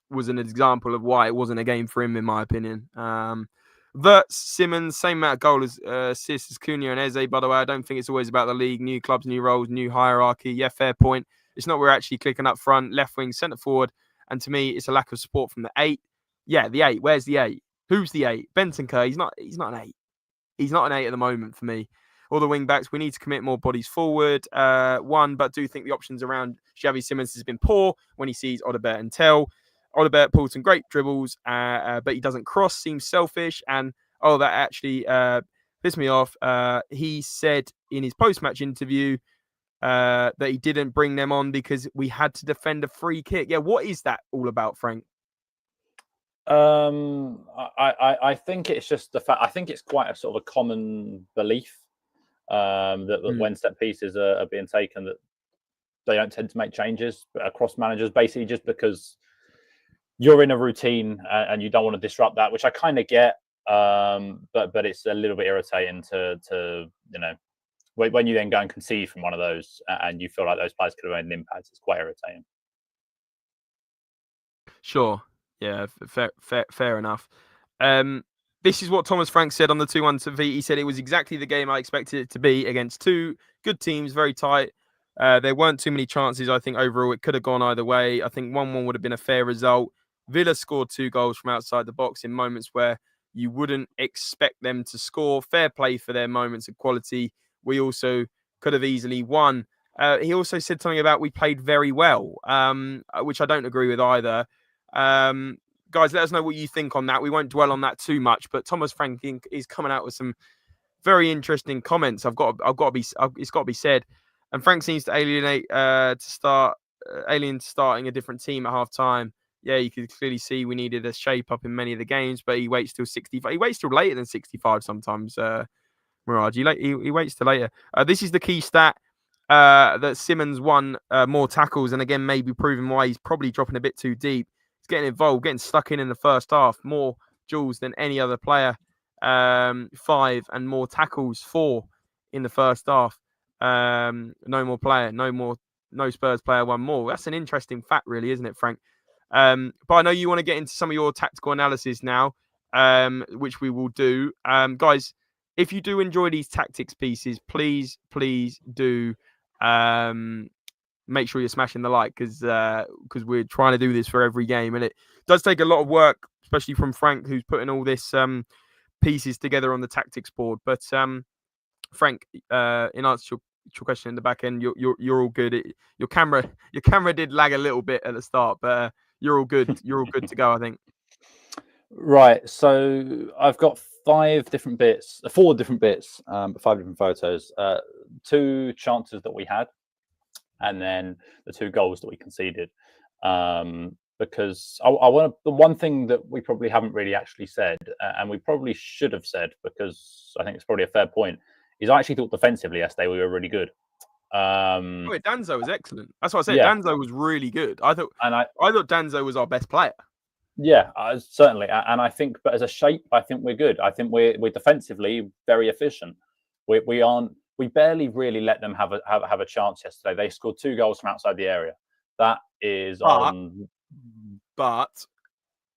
was an example of why it wasn't a game for him, in my opinion. Verts, Simmons, same amount of goal as assists as Cunha and Eze, by the way. I don't think it's always about the league. New clubs, new roles, new hierarchy. Yeah, fair point. It's not we're actually clicking up front, left wing, centre forward. And to me, it's a lack of support from the 8. Yeah, the 8. Where's the 8? Who's the 8? Bentancur. He's not an 8. He's not an 8 at the moment for me. All the wing backs, we need to commit more bodies forward. But do think the options around Xavi Simmons has been poor when he sees Odobert and Tell. Odobert pulls some great dribbles, but he doesn't cross, seems selfish. And, that actually pissed me off. He said in his post-match interview that he didn't bring them on because we had to defend a free kick. Yeah, what is that all about, Frank? I think it's just the fact. I think it's quite a sort of a common belief that when set pieces are being taken, that they don't tend to make changes across managers, basically just because you're in a routine and you don't want to disrupt that, which I kind of get. But it's a little bit irritating to when you then go and concede from one of those and you feel like those players could have made an impact. It's quite irritating. Sure. Yeah, fair enough. This is what Thomas Frank said on the 2-1 to V. He said it was exactly the game I expected it to be against 2 good teams, very tight. There weren't too many chances. I think overall it could have gone either way. I think 1-1 would have been a fair result. Villa scored 2 goals from outside the box in moments where you wouldn't expect them to score. Fair play for their moments of quality. We also could have easily won. He also said something about we played very well, which I don't agree with either. Guys, let us know what you think on that. We won't dwell on that too much, but Thomas Frank is coming out with some very interesting comments. It's got to be said. And Frank seems to alienate starting a different team at half time. Yeah, you could clearly see we needed a shape up in many of the games, but he waits till 65. He waits till later than 65 sometimes. Mirage, he waits till later. This is the key stat that Simmons won more tackles, and again maybe proving why he's probably dropping a bit too deep. He's getting involved, getting stuck in the first half. More duels than any other player. 5 and more tackles, 4 in the first half. No Spurs player won more. That's an interesting fact, really, isn't it, Frank? But I know you want to get into some of your tactical analysis now, which we will do. Guys, if you do enjoy these tactics pieces, please do make sure you're smashing the like because we're trying to do this for every game, and it does take a lot of work, especially from Frank, who's putting all this pieces together on the tactics board. But Frank, in answer to your question in the back end, you're all good. Your camera did lag a little bit at the start, but you're all good. You're all good to go, I think. Right. So I've got 4 different bits, but 5 different photos. 2 chances that we had, and then the 2 goals that we conceded. Because I want the one thing that we probably haven't really actually said, and we probably should have said, because I think it's probably a fair point, is I actually thought defensively yesterday we were really good. Danzo was excellent. That's what I said. Yeah. Danzo was really good. I thought Danzo was our best player. Yeah, certainly. And I think, but as a shape, I think we're good. I think we're defensively very efficient. We barely really let them have a chance yesterday. They scored 2 goals from outside the area. That is But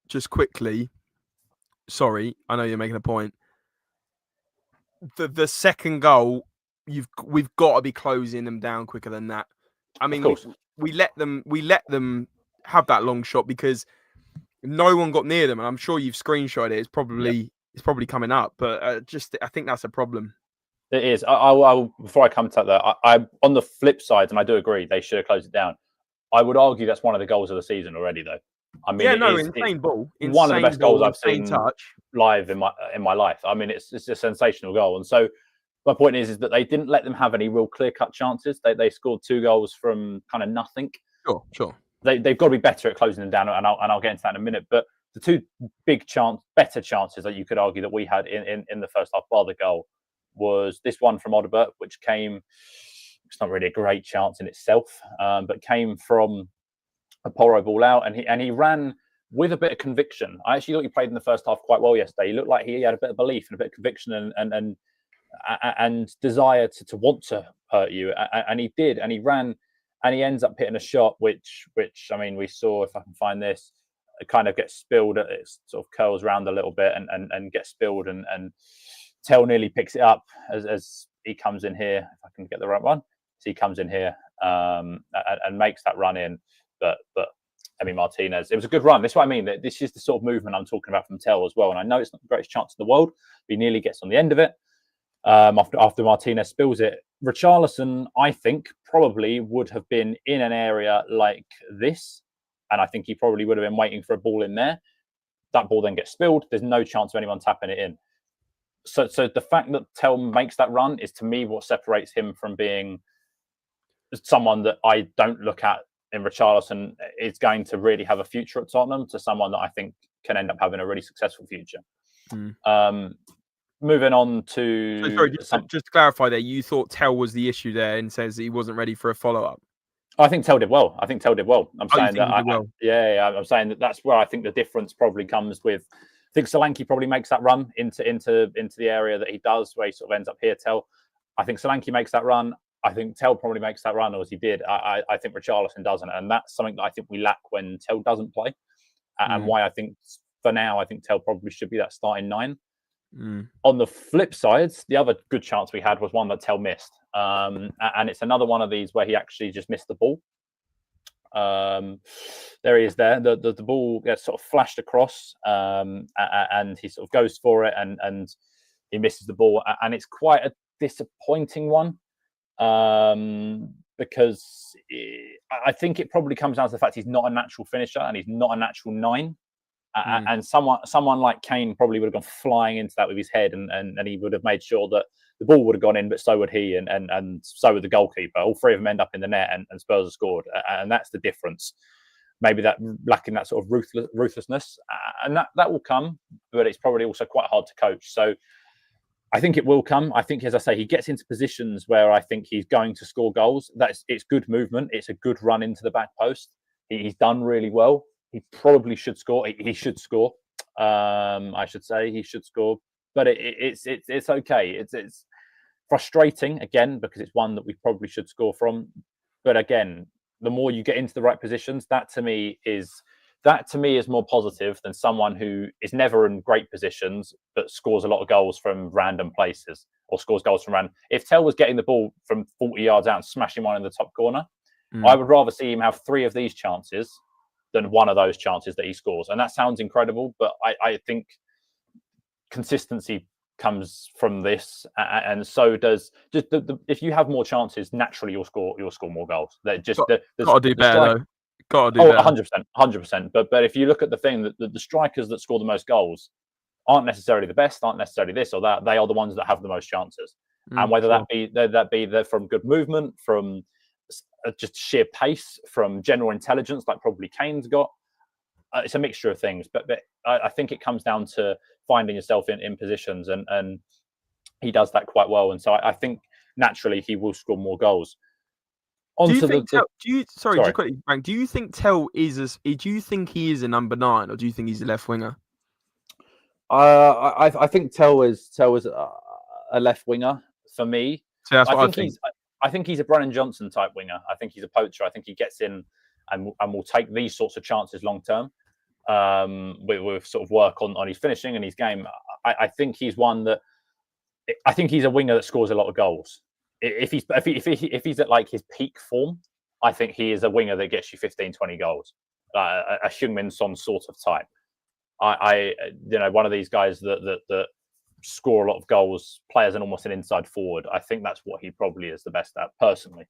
just quickly, sorry, I know you're making a point. The second goal, we've got to be closing them down quicker than that. I mean, we let them have that long shot because No one got near them, and I'm sure you've screenshot it. It's probably coming up, but I think that's a problem. It is. Before I come to that, I on the flip side, and I do agree, they should have closed it down. I would argue that's one of the goals of the season already, though. I mean, Yeah, it no, is insane ball, one of the best goals I've insane seen touch live in my life. I mean, it's a sensational goal. And so my point is that they didn't let them have any real clear cut chances. They scored 2 goals from kind of nothing. Sure. They've got to be better at closing them down, and I'll get into that in a minute. But the 2 better chances that you could argue that we had in the first half, bar the goal, was this one from Odebert, which came. It's not really a great chance in itself, but came from a Porro ball out, and he ran with a bit of conviction. I actually thought he played in the first half quite well yesterday. He looked like he had a bit of belief and a bit of conviction and desire to want to hurt you, and he did, and he ran, and he ends up hitting a shot which I mean, we saw, if I can find this, it kind of gets spilled, it sort of curls around a little bit and gets spilled, and Tell nearly picks it up as he comes in here, if I can get the right one. So he comes in here and makes that run in, but Emi Martinez, it was a good run. That's what I mean. This is the sort of movement I'm talking about from Tell as well. And I know it's not the greatest chance in the world, but he nearly gets on the end of it after Martinez spills it. Richarlison, I think, probably would have been in an area like this, and I think he probably would have been waiting for a ball in there. That ball then gets spilled. There's no chance of anyone tapping it in. So the fact that Tell makes that run is, to me, what separates him from being someone that I don't look at in Richarlison is going to really have a future at Tottenham, to someone that I think can end up having a really successful future. Moving on to... So sorry, just to clarify there, you thought Tell was the issue there and says he wasn't ready for a follow-up? I think Tell did well. I'm saying that. Well. I'm saying that's where I think the difference probably comes with. I think Solanke probably makes that run into the area that he does, where he sort of ends up here. Tell, I think Solanke makes that run. I think Tell probably makes that run, or as he did. I think Richarlison doesn't, and that's something that I think we lack when Tell doesn't play, and why I think for now I think Tell probably should be that starting 9. On the flip side, the other good chance we had was one that Tell missed, and it's another one of these where he actually just missed the ball. There he is there. The ball gets sort of flashed across, and he sort of goes for it, and he misses the ball, and it's quite a disappointing one, because I think it probably comes down to the fact he's not a natural finisher and he's not a natural 9. And someone like Kane probably would have gone flying into that with his head, and he would have made sure that the ball would have gone in, but so would he, and so would the goalkeeper. All 3 of them end up in the net, and Spurs have scored, and that's the difference. Maybe that lacking that sort of ruthlessness, and that will come, but it's probably also quite hard to coach. So I think it will come. I think, as I say, he gets into positions where I think he's going to score goals. It's good movement. It's a good run into the back post. He's done really well. He probably should score. He should score. I should say he should score. But it's okay. It's frustrating again, because it's one that we probably should score from. But again, the more you get into the right positions, that to me is more positive than someone who is never in great positions but scores a lot of goals from random places, or scores goals from random. If Tell was getting the ball from 40 yards out and smashing one in the top corner, I would rather see him have 3 of these chances than 1 of those chances that he scores. And that sounds incredible, but I think consistency comes from this, and so does just if you have more chances, naturally you'll score more goals. That just gotta do better though. Gotta do better. 100%. But if you look at the thing, that the strikers that score the most goals aren't necessarily the best, aren't necessarily this or that. They are the ones that have the most chances, and whether that be from good movement, from just sheer pace, from general intelligence, like probably Kane's got. It's a mixture of things, but I think it comes down to finding yourself in positions, and he does that quite well. And so I think naturally he will score more goals. Do you think Tell is do you think he is a number 9, or do you think he's a left winger? I think Tell is a left winger for me. So that's what I think he's a Brennan Johnson type winger. I think he's a poacher. I think he gets in and will take these sorts of chances long term. With sort of work on his finishing and his game. I think he's one that I think he's a winger that scores a lot of goals. If he's at like his peak form, I think he is a winger that gets you 15, 20 goals. a Heung-min Son sort of type. I one of these guys that score a lot of goals, play as almost an inside forward. I think that's what he probably is the best at, personally.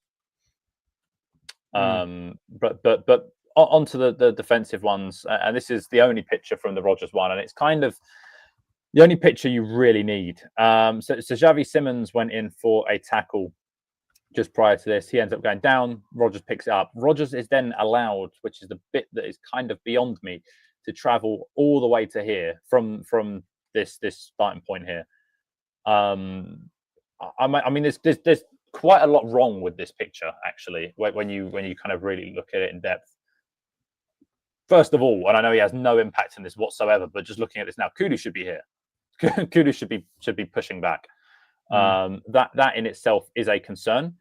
But onto the defensive ones, and this is the only picture from the Rodgers one, and it's kind of the only picture you really need. So Xavi Simons went in for a tackle just prior to this. He ends up going down. Rodgers picks it up. Rodgers is then allowed, which is the bit that is kind of beyond me, to travel all the way to here from this starting point here. I mean, there's quite a lot wrong with this picture, actually, when you kind of really look at it in depth. First of all, and I know he has no impact in this whatsoever, but just looking at this now, Kudus should be here. Kudus should be pushing back. That in itself is a concern.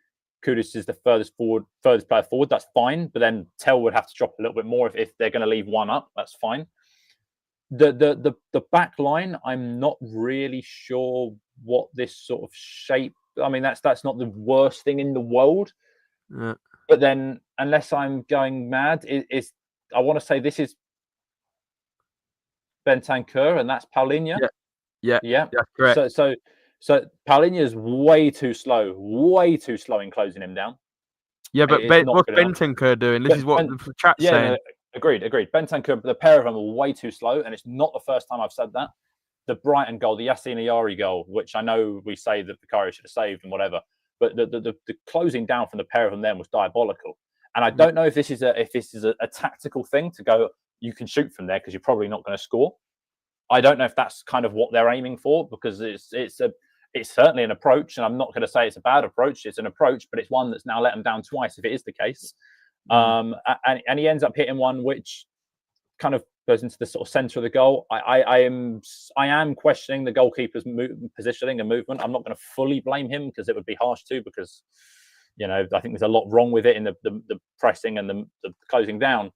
Kudus is the furthest player forward. That's fine, but then Tel would have to drop a little bit more if they're going to leave one up. That's fine. The back line, I'm not really sure what this sort of shape. I mean, that's not the worst thing in the world. Yeah. But then, unless I'm going mad, I want to say this is Bentancur and that's Paulinho. Yeah, correct. So Paulinho is way too slow in closing him down. Yeah, but what's Bentancur doing? This is what the chat's saying. No, agreed. Bentancur, the pair of them are way too slow, and it's not the first time I've said that. The Brighton goal, the Yassine Ayari goal, which I know we say that Vicario should have saved and whatever, but the closing down from the pair of them then was diabolical. And I don't know if this is a tactical thing to go, you can shoot from there because you're probably not going to score. I don't know if that's kind of what they're aiming for, because it's certainly an approach, and I'm not going to say it's a bad approach. It's an approach, but it's one that's now let them down twice if it is the case. And he ends up hitting one which kind of goes into the sort of center of the goal. I am questioning the goalkeeper's positioning and movement. I'm not going to fully blame him because it would be harsh too, because I think there's a lot wrong with it in the pressing and the closing down.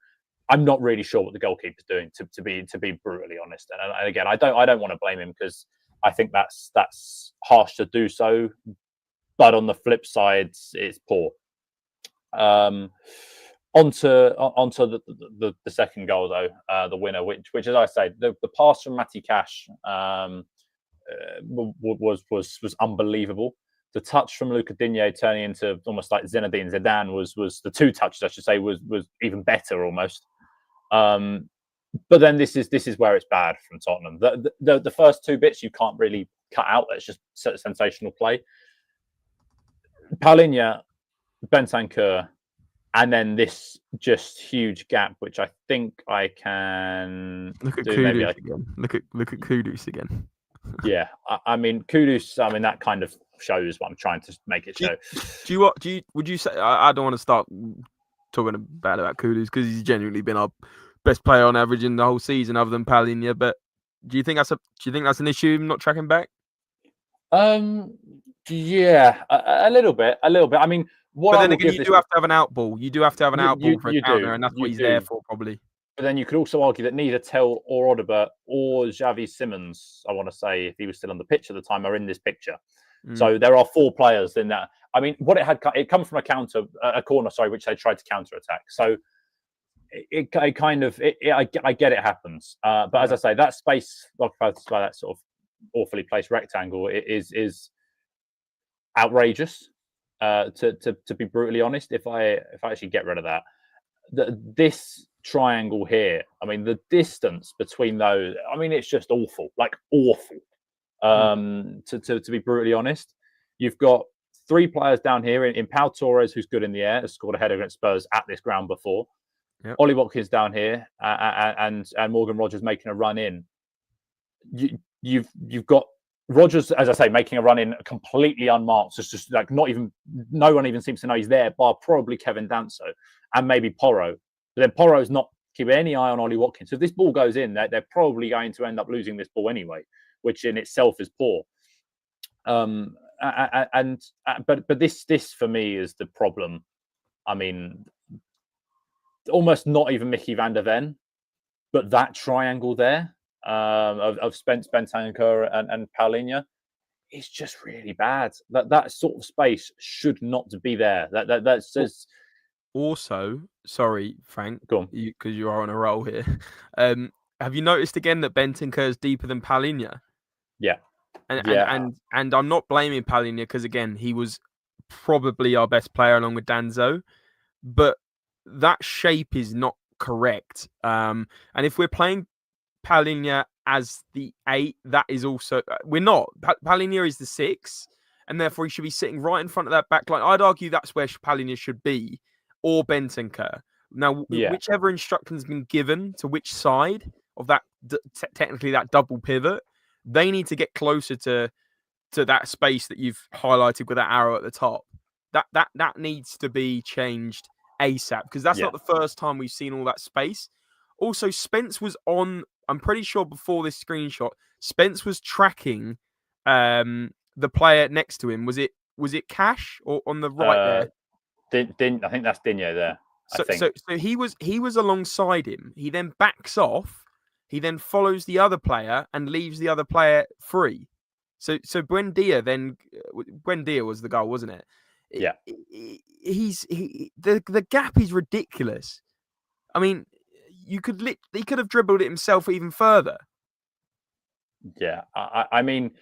I'm not really sure what the goalkeeper's doing, to be brutally honest. And again, I don't want to blame him because I think that's harsh to do so. But on the flip side, it's poor. Onto the second goal though, the winner, which as I say, the pass from Matty Cash was unbelievable. The touch from Luca Digne turning into almost like Zinedine Zidane was the two touches, I should say, was even better almost. But then this is where it's bad from Tottenham. The first two bits you can't really cut out. It's just sensational play. Paulinho, Bentancur, and then this just huge gap, which I think I can look at Kudus again. Look at Kudus again. Yeah, I mean Kudus. I mean that kind of shows what I'm trying to make it show. Would you say? I don't want to start talking bad about Kudus because he's genuinely been our best player on average in the whole season, other than Paulinho. But do you think that's an issue, not tracking back? Yeah, a little bit. I mean, but then again, you do have to have an out ball. You do have to have an out ball for a counter, and that's what he's there for, probably. But then you could also argue that neither Tel or Odobert or Xavi Simons, I want to say, if he was still on the pitch at the time, are in this picture. So there are four players in that. I mean, what it comes from a corner, which they tried to counter attack. So I get it happens. But as I say, that space occupied by that sort of awfully placed rectangle is outrageous. To be brutally honest, if I actually get rid of that, this triangle here, I mean, the distance between those, I mean, it's just awful. To be brutally honest, you've got three players down here in Pau Torres, who's good in the air, has scored a header against Spurs at this ground before. Yep. Ollie Watkins down here, and Morgan Rogers making a run in. You've got Rogers, as I say, making a run in completely unmarked. So it's just like no one even seems to know he's there, bar probably Kevin Danso and maybe Porro. But then Porro's not keeping any eye on Ollie Watkins. So if this ball goes in, they're probably going to end up losing this ball anyway, which in itself is poor. But this for me is the problem. I mean, almost not even Mickey van der Ven, but that triangle there of Spence, Bentancur and Paulinho is just really bad. That sort of space should not be there. That's just Also, sorry, Frank, Go on. because you are on a roll here. Have you noticed again that Bentancur is deeper than Palhinha? Yeah. And I'm not blaming Palhinha because again he was probably our best player along with Danzo, but that shape is not correct. And if we're playing Palhinha as the 8, that is also we're not. Palhinha is the 6, and therefore he should be sitting right in front of that back line. I'd argue that's where Palhinha should be, or Bentancur. Now, whichever instruction's been given to which side of that, technically that double pivot, they need to get closer to that space that you've highlighted with that arrow at the top. That needs to be changed ASAP because that's not the first time we've seen all that space. Also, Spence was on. I'm pretty sure before this screenshot, Spence was tracking the player next to him. Was it Cash or on the right there? I think that's Dinho there. So he was alongside him. He then backs off. He then follows the other player and leaves the other player free. So Buendia was the goal, wasn't it? Yeah. The gap is ridiculous. I mean, he could have dribbled it himself even further. Yeah, I mean,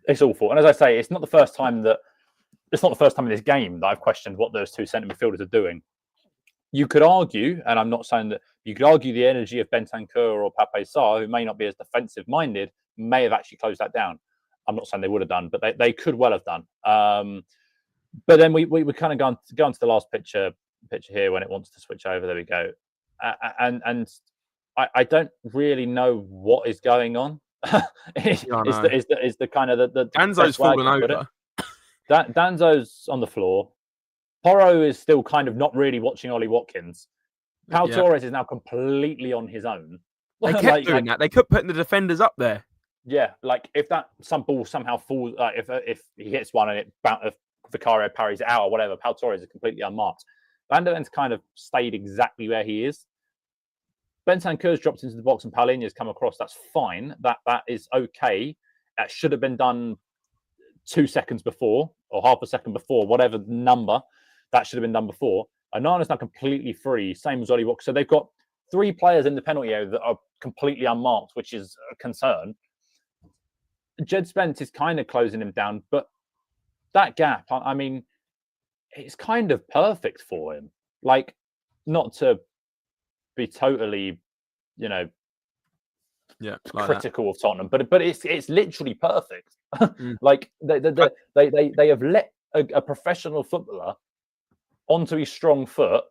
it's awful. And as I say, it's not the first time in this game that I've questioned what those two centre midfielders are doing. You could argue, and I'm not saying that you could argue the energy of Bentancur or Pape Sarr, who may not be as defensive minded, may have actually closed that down. I'm not saying they would have done, but they could well have done. But then we kind of go on to the last picture here when it wants to switch over. There we go. And I don't really know what is going on. Is the kind of the Danzo's fallen over. Danzo's on the floor. Porro is still kind of not really watching Ollie Watkins. Pau Torres is now completely on his own. They kept doing that. They kept putting the defenders up there. Yeah, like if some ball somehow falls, if he hits one and Vicario parries it out or whatever, Pau Torres is completely unmarked. Van der Ven's kind of stayed exactly where he is. Bentancur's dropped into the box and Palhinha's come across. That's fine. That is okay. That should have been done 2 seconds before or half a second before, whatever number. That should have been done before. Onana's now completely free, same as Ollie Walker. So they've got 3 players in the penalty area that are completely unmarked, which is a concern. Jed Spence is kind of closing him down, but that gap, I mean, it's kind of perfect for him. Like, not to be totally, critical of Tottenham, but it's literally perfect. Like they have let a professional footballer onto his strong foot,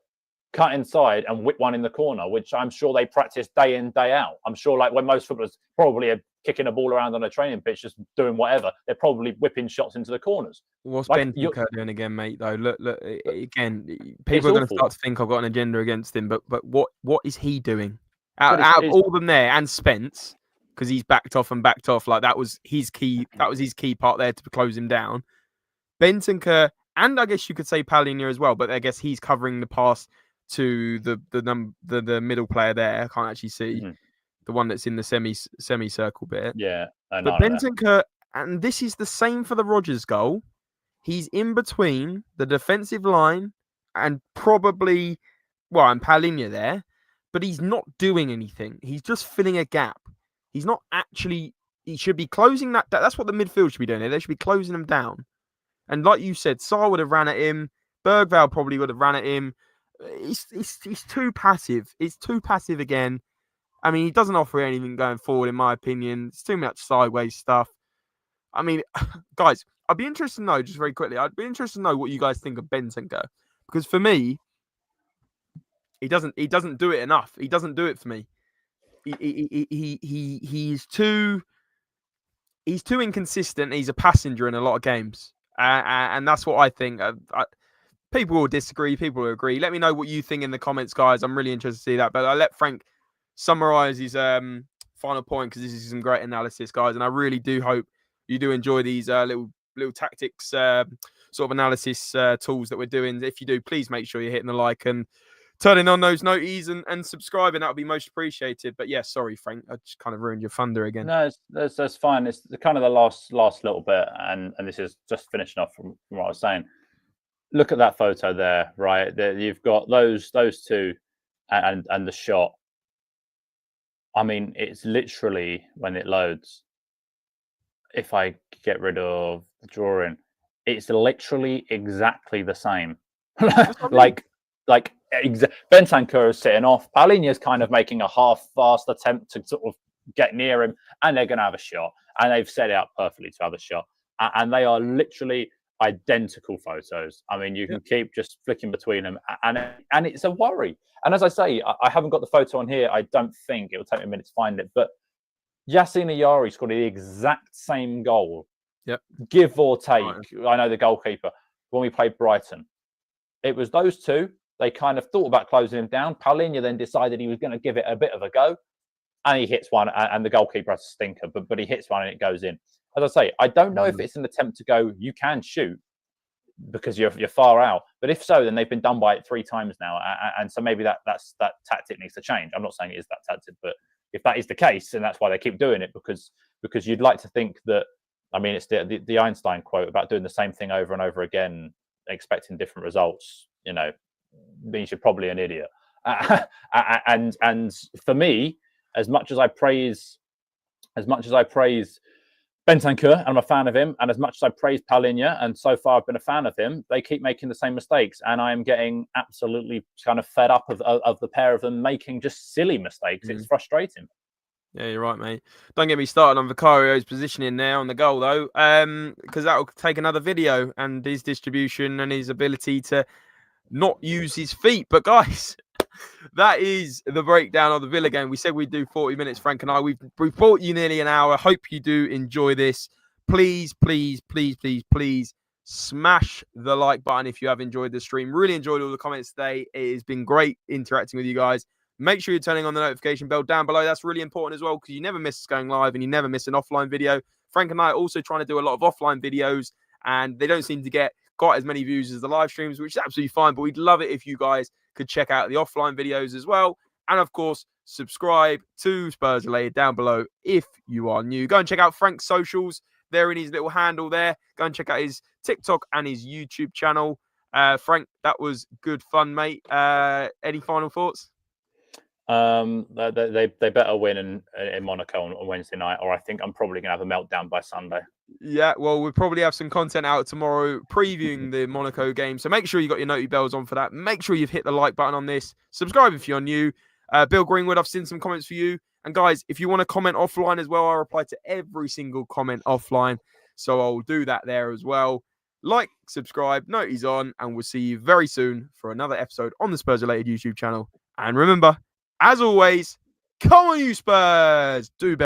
cut inside and whip one in the corner, which I'm sure they practice day in, day out. I'm sure, like, when most footballers probably are kicking a ball around on a training pitch, just doing whatever, they're probably whipping shots into the corners. What's Bentancur doing again, mate, though? Look, again, people are going to start to think I've got an agenda against him, but what is he doing? Out of all of them there, and Spence, because he's backed off, like that was his key part there to close him down. Bentancur, and I guess you could say Palhinha as well, but I guess he's covering the pass to the middle player there. I can't actually see the one that's in the semicircle bit. Yeah, but Bentancur, and this is the same for the Rodgers goal. He's in between the defensive line and probably, and Palhinha there, but he's not doing anything. He's just filling a gap. He's not actually. He should be closing that. That's what the midfield should be doing. They should be closing him down. And like you said, Sarr would have ran at him. Bergvall probably would have ran at him. He's too passive. It's too passive again. I mean, he doesn't offer anything going forward, in my opinion. It's too much sideways stuff. I mean, guys, I'd be interested to know, just very quickly, I'd be interested to know what you guys think of Bentancur. Because for me, he doesn't do it enough. He doesn't do it for me. He's too inconsistent. He's a passenger in a lot of games. And that's what I think. People will disagree. People will agree. Let me know what you think in the comments, guys. I'm really interested to see that. But I'll let Frank summarize his final point, because this is some great analysis, guys. And I really do hope you do enjoy these little tactics sort of analysis tools that we're doing. If you do, please make sure you're hitting the like and turning on those noties and subscribing. That would be most appreciated. But yeah, sorry, Frank. I just kind of ruined your thunder again. No, that's fine. It's kind of the last little bit. And this is just finishing off from what I was saying. look at that photo there, right? You've got those two, and the shot. I mean, it's literally when it loads. If I get rid of the drawing, it's literally exactly the same. like Bentancur is sitting off. Paulinho's kind of making a half-fast attempt to sort of get near him, and they're going to have a shot. And they've set it up perfectly to have a shot. And they are literally identical photos. I mean, you can keep just flicking between them, and it's a worry. And as I say, I haven't got the photo on here. I don't think it will take me a minute to find it, but Yassine Ayari scored the exact same goal, give or take. Right. I know the goalkeeper when we played Brighton. It was those two. They kind of thought about closing him down. Paulinho then decided he was going to give it a bit of a go, and he hits one, and the goalkeeper has a stinker, but he hits one and it goes in. As I say, I don't know if it's an attempt to go, you can shoot because you're far out. But if so, then they've been done by it 3 times now. And so maybe that tactic needs to change. I'm not saying it is that tactic, but if that is the case, and that's why they keep doing it, because you'd like to think that, I mean, it's the Einstein quote about doing the same thing over and over again, expecting different results, you know, means you're probably an idiot. And for me, as much as I praise Bentancur, and I'm a fan of him, and as much as I praise Paulinho, and so far I've been a fan of him, they keep making the same mistakes, and I am getting absolutely kind of fed up of the pair of them making just silly mistakes. It's frustrating. Yeah, you're right, mate. Don't get me started on Vicario's positioning there on the goal, though, because that will take another video, and his distribution and his ability to not use his feet. But guys, that is the breakdown of the Villa game. We said we'd do 40 minutes, Frank and I. We've brought you nearly an hour. Hope you do enjoy this. Please, please, please, please, please smash the like button if you have enjoyed the stream. Really enjoyed all the comments today. It has been great interacting with you guys. Make sure you're turning on the notification bell down below. That's really important as well, because you never miss us going live and you never miss an offline video. Frank and I are also trying to do a lot of offline videos, and they don't seem to get quite as many views as the live streams, which is absolutely fine. But we'd love it if you guys could check out the offline videos as well. And of course, subscribe to Spurs Related down below if you are new. Go and check out Frank's socials. They're in his little handle there. Go and check out his TikTok and his YouTube channel. Frank, that was good fun, mate. Any final thoughts? They better win in Monaco on Wednesday night, or I think I'm probably going to have a meltdown by Sunday. Yeah, well, we'll probably have some content out tomorrow previewing the Monaco game. So make sure you got your noti bells on for that. Make sure you've hit the like button on this. Subscribe if you're new. Bill Greenwood, I've seen some comments for you. And guys, if you want to comment offline as well, I reply to every single comment offline. So I'll do that there as well. Like, subscribe, noties on, and we'll see you very soon for another episode on the Spurs Related YouTube channel. And remember, as always, come on you Spurs! Do better.